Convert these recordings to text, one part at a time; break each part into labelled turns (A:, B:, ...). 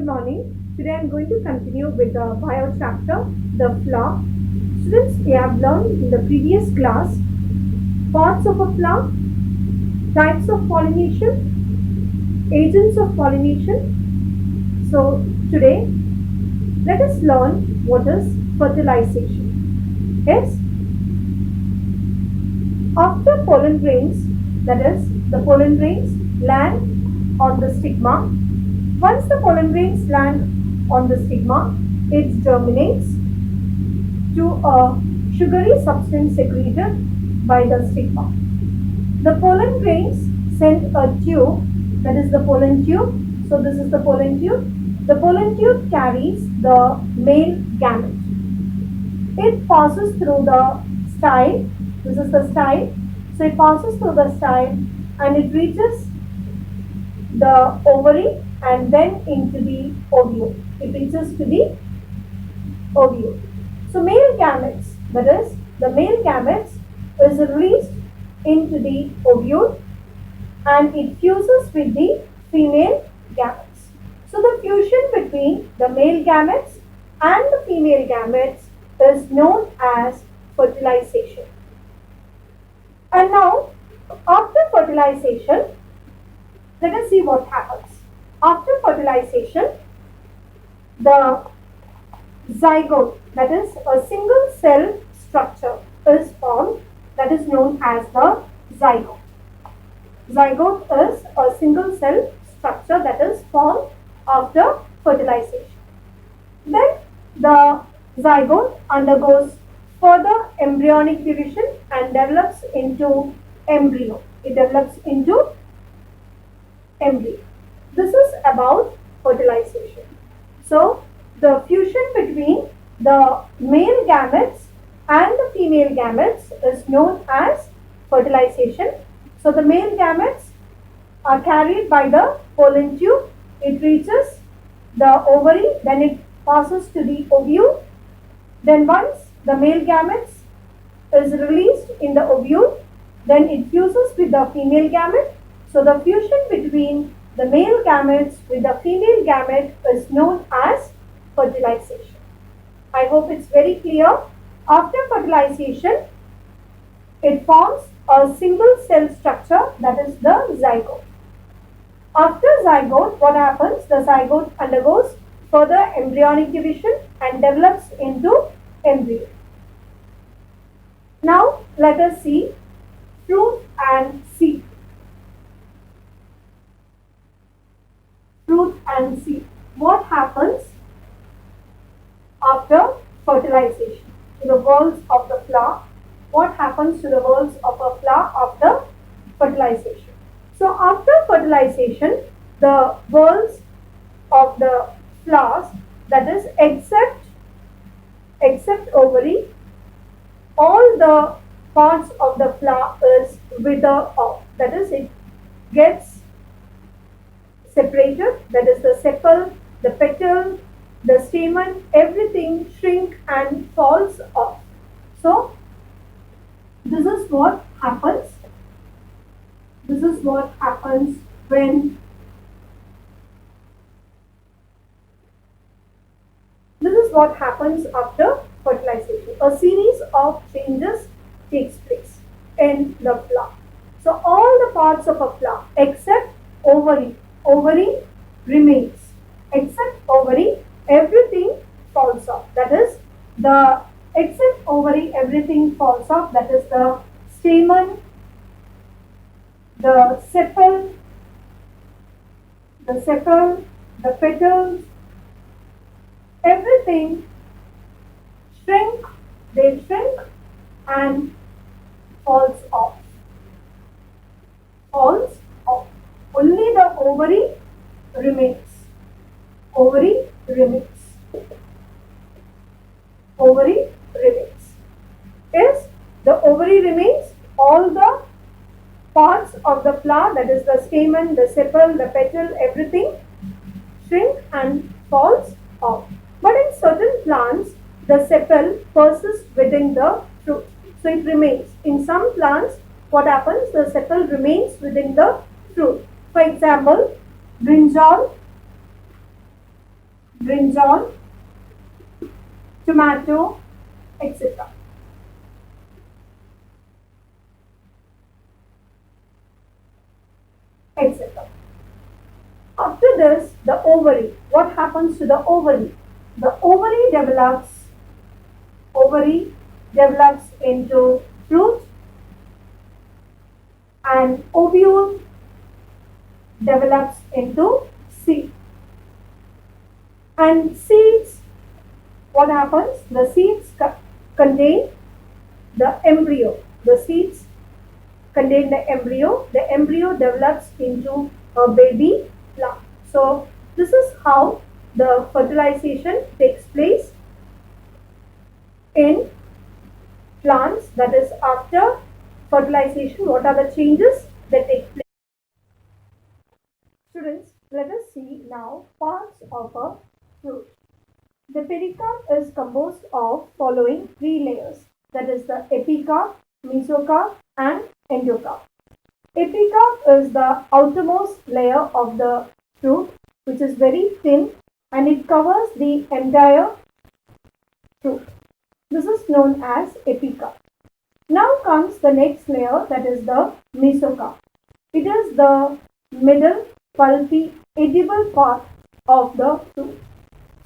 A: morning. Today I am going to continue with the bio chapter, the flower. Students, we have learned in the previous class parts of a flower, types of pollination, agents of pollination. So today let us learn what is fertilization. Yes, after pollen grains, that is, the pollen grains land on the stigma. Once the pollen grains land on the stigma, it germinates to a sugary substance secreted by the stigma. The pollen grains send a tube, that is the pollen tube. So this is the pollen tube. The pollen tube carries the male gamete. It passes through the style. This is the style. So it passes through the style and it reaches the ovary and then into the ovule. It reaches to the ovule. So male gametes, that is, the male gametes is released into the ovule and it fuses with the female gametes. So the fusion between the male gametes and the female gametes is known as fertilization. And now, after fertilization, let us see what happens. After fertilization, the zygote, that is a single cell structure, is formed, that is known as the zygote. Zygote is a single cell structure that is formed after fertilization. Then the zygote undergoes further embryonic division and develops into embryo. It develops into embryo. This is about fertilization. So, the fusion between the male gametes and the female gametes is known as fertilization. So, the male gametes are carried by the pollen tube. It reaches the ovary, then it passes to the ovule. Then once the male gametes is released in the ovule, then it fuses with the female gamete. So the fusion between the male gametes with the female gamete is known as fertilization. I hope it's very clear. After fertilization, it forms a single cell structure, that is the zygote. After zygote, what happens? The zygote undergoes further embryonic division and develops into embryo. Now let us see fruit and seed. Fruit and seed. What happens after fertilization to the whorls of the flower? What happens to the whorls of a flower after fertilization? So after fertilization, the whorls of the flowers, that is except ovary, all the parts of the flower is wither off. That is, it gets separated. That is the sepal, the petal, the stamen, everything shrink and falls off. So this is what happens. This is what happens when what happens after fertilization. A series of changes takes place in the flower. So all the parts of a flower except ovary remains. Except ovary, everything falls off. That is, the except ovary, everything falls off. That is the stamen, the sepal, the petals, everything shrink and falls off. Only the ovary remains. Yes, the ovary remains. All the parts of the flower, that is the stamen, the sepal, the petal, everything shrink and falls off. But in certain plants, the sepal persists within the fruit. So it remains. In some plants, what happens? The sepal remains within the fruit. For example, brinjal, brinjal, tomato, etc. etc. After this, the ovary. What happens to the ovary? The ovary develops into fruit, and ovule develops into seed. And seeds, what happens? The seeds contain the embryo. The seeds contain the embryo. The embryo develops into a baby plant. So this is how the fertilization takes place in plants. That is, after fertilization, what are the changes that take place? Students, let us see now parts of a fruit. The pericarp is composed of following three layers, that is the epicarp, mesocarp and endocarp. Epicarp is the outermost layer of the fruit, which is very thin and it covers the entire fruit. This is known as epicarp. Now comes the next layer, that is the mesocarp. It is the middle pulpy edible part of the fruit.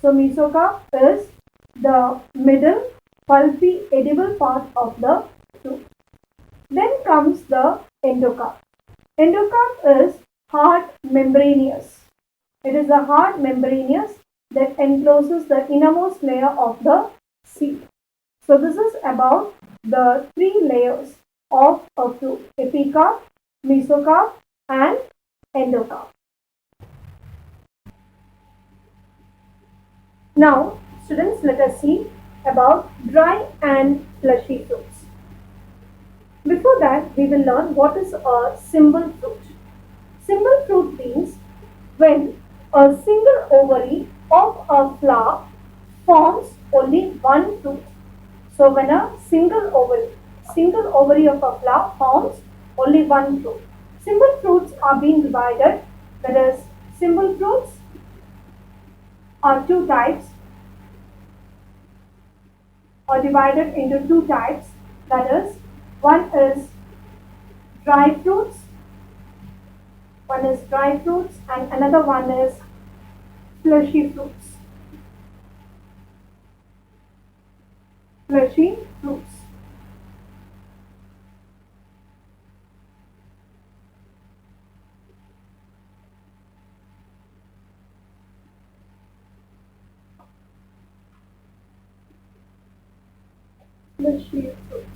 A: So mesocarp is the middle pulpy edible part of the fruit. Then comes the endocarp. Endocarp is hard membranous. It is a hard membranous that encloses the innermost layer of the seed. So this is about the three layers of a fruit: epicarp, mesocarp and endocarp. Now, students, let us see about dry and fleshy fruits. Before that, we will learn what is a symbol fruit. Symbol fruit means when a single ovary of a flower forms only one fruit. So when a single ovary of a flower forms only one fruit. Symbol fruits are being divided, that is, symbol fruits are two types, or divided into two types, that is, one is dry fruits and another one is fleshy fruits. Fleshy fruits. Fleshy fruits.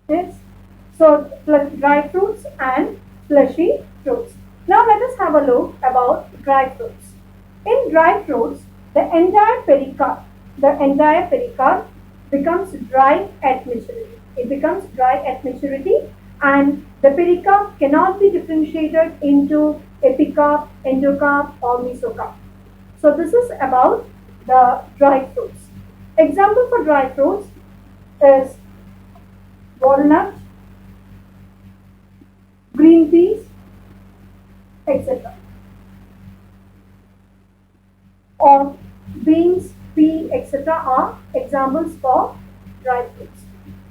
A: Yes. So dry fruits and fleshy fruits. Now let us have a look about dry fruits. In dry fruits, the entire pericarp becomes dry at maturity. It becomes dry at maturity, and the pericarp cannot be differentiated into epicarp, endocarp or mesocarp. So this is about the dry fruits. Example for dry fruits is walnut, green peas, etc. Or beans, pea, etc. are examples for dry fruits.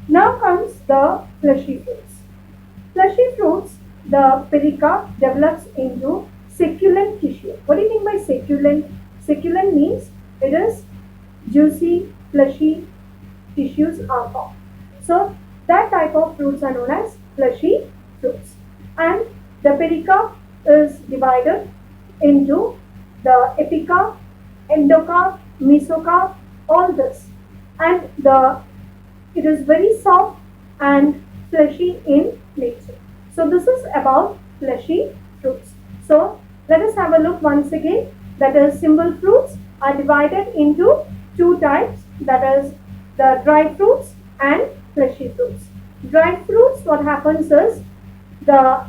A: Now comes the fleshy fruits. Fleshy fruits, the pericarp develops into succulent tissue. What do you mean by succulent? Succulent means it is juicy, fleshy tissues are formed. So that type of fruits are known as fleshy fruits. And the pericarp is divided into the epicarp, endocarp, mesocarp, all this. And it is very soft and fleshy in nature. So this is about fleshy fruits. So let us have a look once again. That is, symbol fruits are divided into two types, that is the dry fruits and fleshy fruits. Dry fruits, what happens is the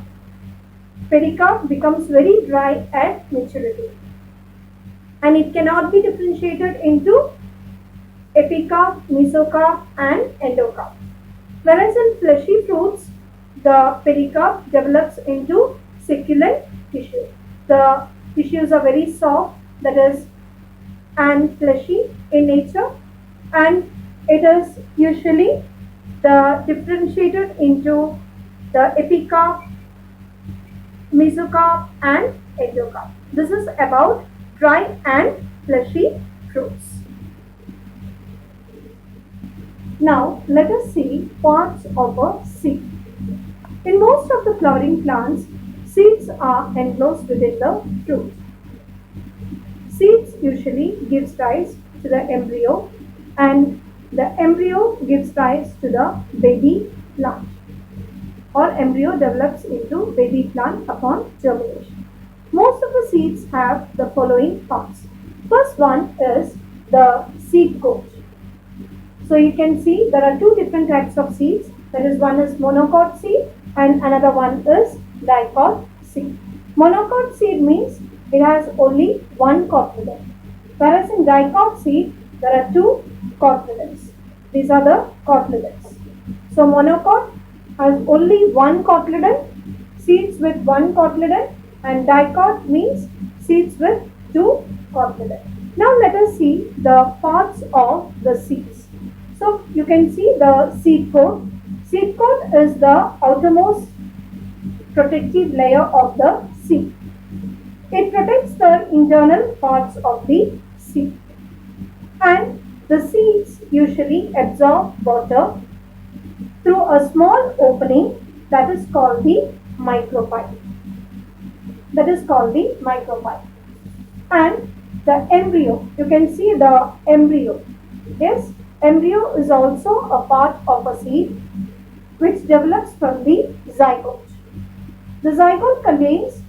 A: pericarp becomes very dry at maturity and it cannot be differentiated into epicarp, mesocarp and endocarp. Whereas in fleshy fruits, the pericarp develops into succulent tissue. The tissues are very soft, that is, and fleshy in nature, and it is usually differentiated into the epicarp, mesocarp and endocarp. This is about dry and fleshy fruits. Now let us see parts of a seed. In most of the flowering plants, seeds are enclosed within the fruit. Seeds usually gives rise to the embryo, and the embryo gives rise to the baby plant, or embryo develops into baby plant upon germination. Most of the seeds have the following parts. First one is the seed coat. So you can see there are two different types of seeds. That is, one is monocot seed and another one is dicot seed. Monocot seed means it has only one cotyledon, whereas in dicot seed there are two cotyledons. These are the cotyledons. So monocot has only one cotyledon, seeds with one cotyledon, and dicot means seeds with two cotyledons. Now let us see the parts of the seeds. So you can see the seed coat. Seed coat is the outermost protective layer of the seed. It protects the internal parts of the seed. And the seeds usually absorb water through a small opening that is called the micropyle. And the embryo, you can see the embryo. Yes, embryo is also a part of a seed which develops from the zygote. The zygote contains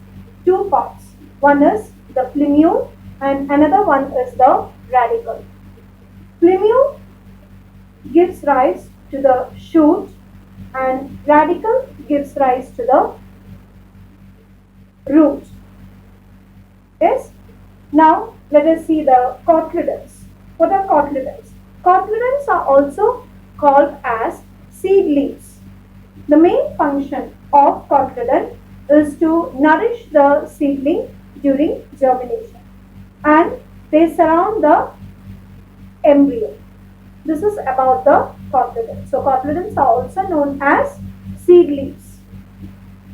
A: two parts. One is the plumule and another one is the radicle. Plumule gives rise to the shoot and radicle gives rise to the root. Yes. Now let us see the cotyledons. What are cotyledons? Cotyledons are also called as seed leaves. The main function of cotyledon is to nourish the seedling during germination, and they surround the embryo. This is about the cotyledon. So cotyledons are also known as seed leaves.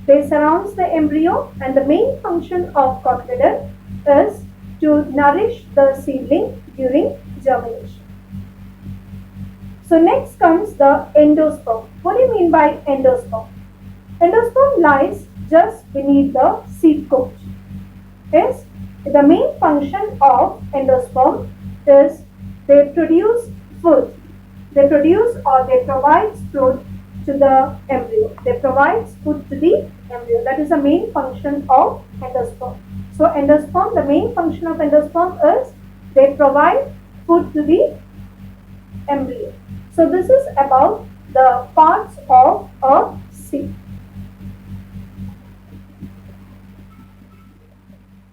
A: They surround the embryo, and the main function of cotyledon is to nourish the seedling during germination. So next comes the endosperm. What do you mean by endosperm? Endosperm lies just beneath the seed coat. Yes, the main function of endosperm is they produce food. They produce or they provide food to the embryo. They provide food to the embryo. That is the main function of endosperm. So endosperm, the main function of endosperm is they provide food to the embryo. So this is about the parts of a seed.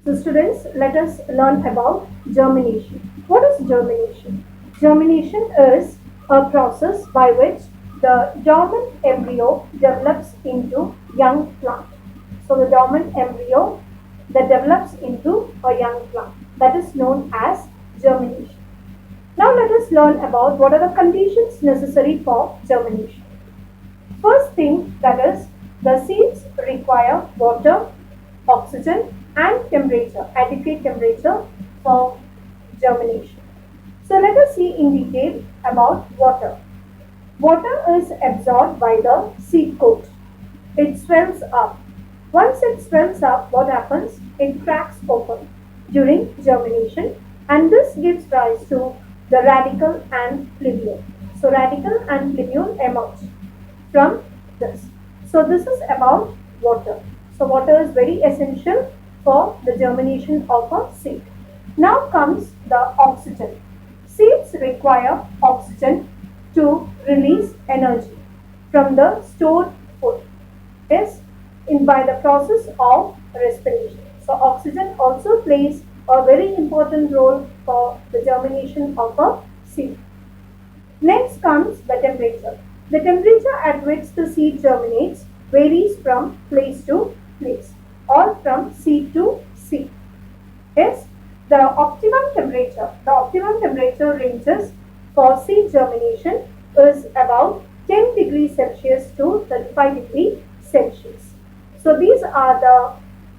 A: So students, let us learn about germination. What is germination? Germination is a process by which the dormant embryo develops into young plant. So the dormant embryo that develops into a young plant, that is known as germination. Now let us learn about what are the conditions necessary for germination. First thing, that is, the seeds require water, oxygen and temperature, adequate temperature for germination. So let us see in detail about water. Water is absorbed by the seed coat. It swells up. Once it swells up, what happens? It cracks open during germination, and this gives rise to the radicle and plumule. So radicle and plumule emerge from this. So this is about water. So water is very essential for the germination of a seed. Now comes the oxygen. Seeds require oxygen to release energy from the stored food. Yes, by the process of respiration. So oxygen also plays a very important role for the germination of a seed. Next comes the temperature. The temperature at which the seed germinates varies from place to place or from seed to seed. Yes, the optimum temperature. The optimum temperature ranges for seed germination is about 10 degrees Celsius to 35 degrees Celsius. So these are the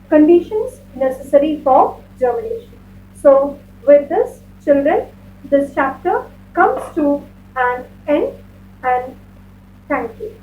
A: conditions necessary for germination. So with this, children, this chapter comes to an end, and thank you.